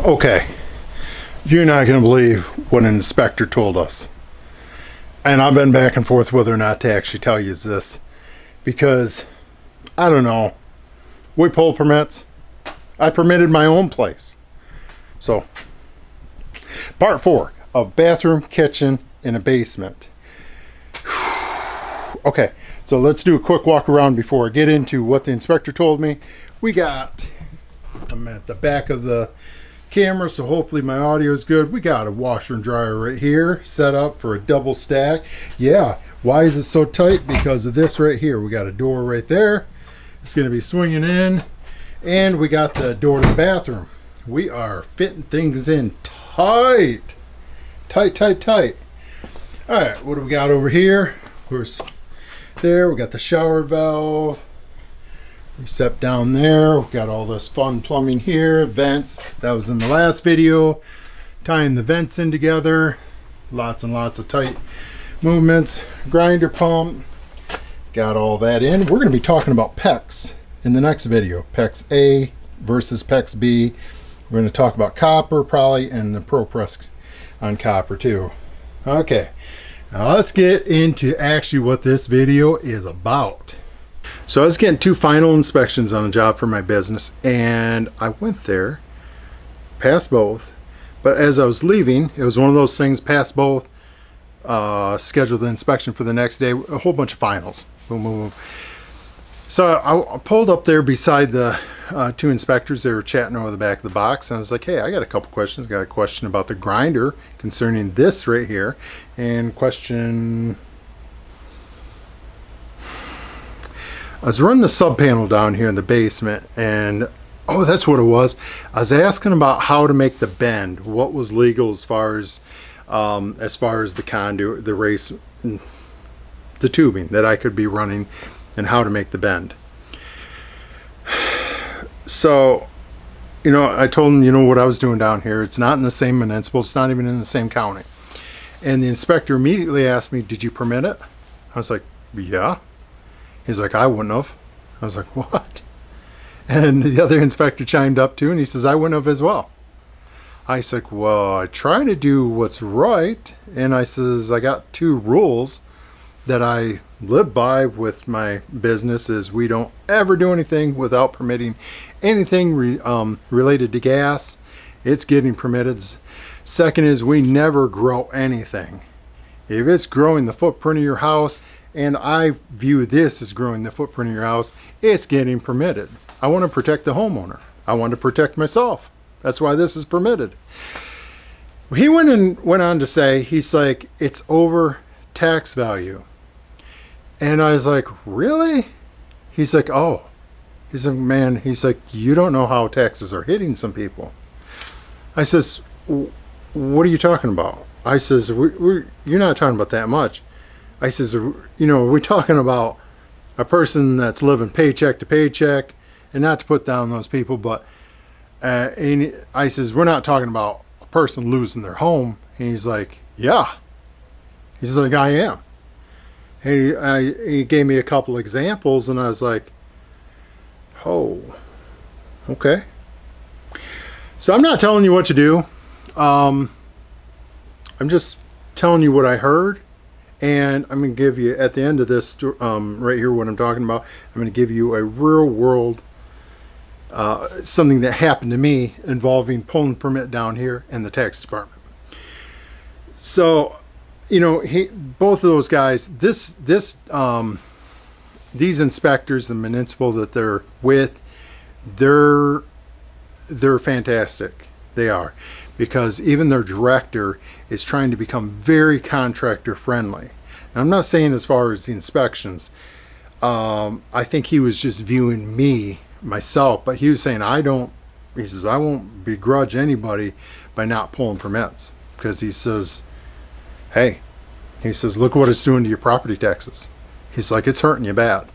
Okay, you're not going to believe what an inspector told us. And I've been back and forth whether or not to actually tell you this. Because, I don't know, we pull permits. I permitted my own place. So, part 4 of bathroom, kitchen, and a basement. Okay, so let's do a quick walk around before I get into what the inspector told me. I'm at the back of the camera, so hopefully my audio is good. We got a washer and dryer right here set up for a double stack. Yeah, why is it so tight? Because of this right here. We got a door right there. It's going to be swinging in, and we got the door to the bathroom. We are fitting things in tight. Tight. All right, what do we got over here? Of course, there we got the shower valve. We step down there. We've got all this fun plumbing here, vents. That was in the last video. Tying the vents in together. Lots and lots of tight movements. Grinder pump. Got all that in. We're going to be talking about Pex in the next video. Pex A versus Pex B. We're going to talk about copper probably, and the Pro Press on copper too. Okay, now let's get into actually what this video is about. So I was getting 2 final inspections on a job for my business, and I went there, passed both, but as I was leaving, it was one of those things, passed both, scheduled the inspection for the next day, a whole bunch of finals. Boom, boom, boom. So I pulled up there beside the 2 inspectors. They were chatting over the back of the box, and I was like, hey, I got a couple questions. Got a question about the grinder concerning this right here, and question... I was running the sub panel down here in the basement, and oh, that's what it was. I was asking about how to make the bend, what was legal as far as the conduit, the race, the tubing that I could be running, and how to make the bend. So, I told him, what I was doing down here. It's not in the same municipal. It's not even in the same county. And the inspector immediately asked me, "Did you permit it?" I was like, "Yeah." He's like, "I wouldn't have." I was like, "What?" And the other inspector chimed up too, and he says, "I wouldn't have as well." I said, "Well, I try to do what's right." And I says, "I got 2 rules that I live by with my business is we don't ever do anything without permitting anything related to gas. It's getting permitted. Second is we never grow anything. If it's growing the footprint of your house, and I view this as growing the footprint of your house, it's getting permitted. I want to protect the homeowner. I want to protect myself. That's why this is permitted." He went on to say, he's like, "It's over tax value." And I was like, "Really?" He's like, "Oh." He's like, "Man," he's like, "you don't know how taxes are hitting some people." I says, "What are you talking about?" I says, you're not talking about that much. I says, we're talking about a person that's living paycheck to paycheck, and not to put down those people, but I says, we're not talking about a person losing their home. And he's like, "Yeah." He's like, "I am." He gave me a couple examples, and I was like, "Oh, okay." So I'm not telling you what to do. I'm just telling you what I heard. And I'm going to give you, at the end of this, right here, what I'm talking about, I'm going to give you a real world, something that happened to me involving pulling permit down here in the tax department. So, both of those guys, these inspectors, the municipal that they're with, they're fantastic. They are. Because even their director is trying to become very contractor friendly. Now, I'm not saying as far as the inspections. I think he was just viewing myself, but he was saying, he says, "I won't begrudge anybody by not pulling permits." Because he says, "Hey," he says, "look what it's doing to your property taxes." He's like, "It's hurting you bad."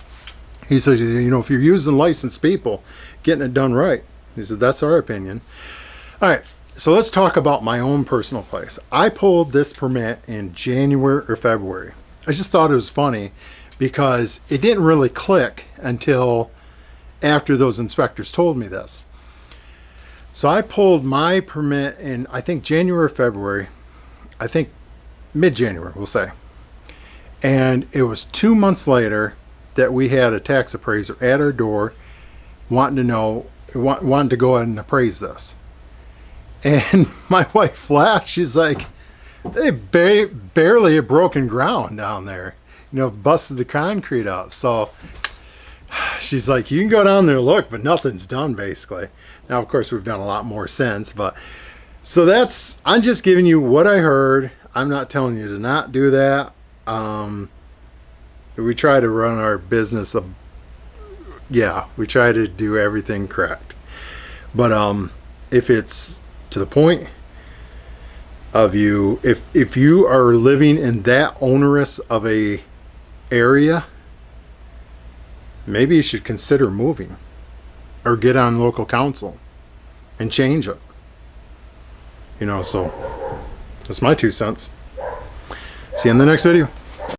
He says, "If you're using licensed people, getting it done right." He said, "That's our opinion." All right. So let's talk about my own personal place. I pulled this permit in January or February. I just thought it was funny because it didn't really click until after those inspectors told me this. So I pulled my permit in, I think, January or February. I think mid-January, we'll say. And it was 2 months later that we had a tax appraiser at our door wanting to know, wanting to go ahead and appraise this. And my wife laughed. She's like, they barely have broken ground down there. You know, busted the concrete out. So she's like, you can go down there and look, but nothing's done, basically. Now, of course, we've done a lot more since. But so that's, I'm just giving you what I heard. I'm not telling you to not do that. We try to run our business. We try to do everything correct. But if it's to the point of you, if you are living in that onerous of a area, maybe you should consider moving or get on local council and change it. You know, so that's my 2 cents. See you in the next video.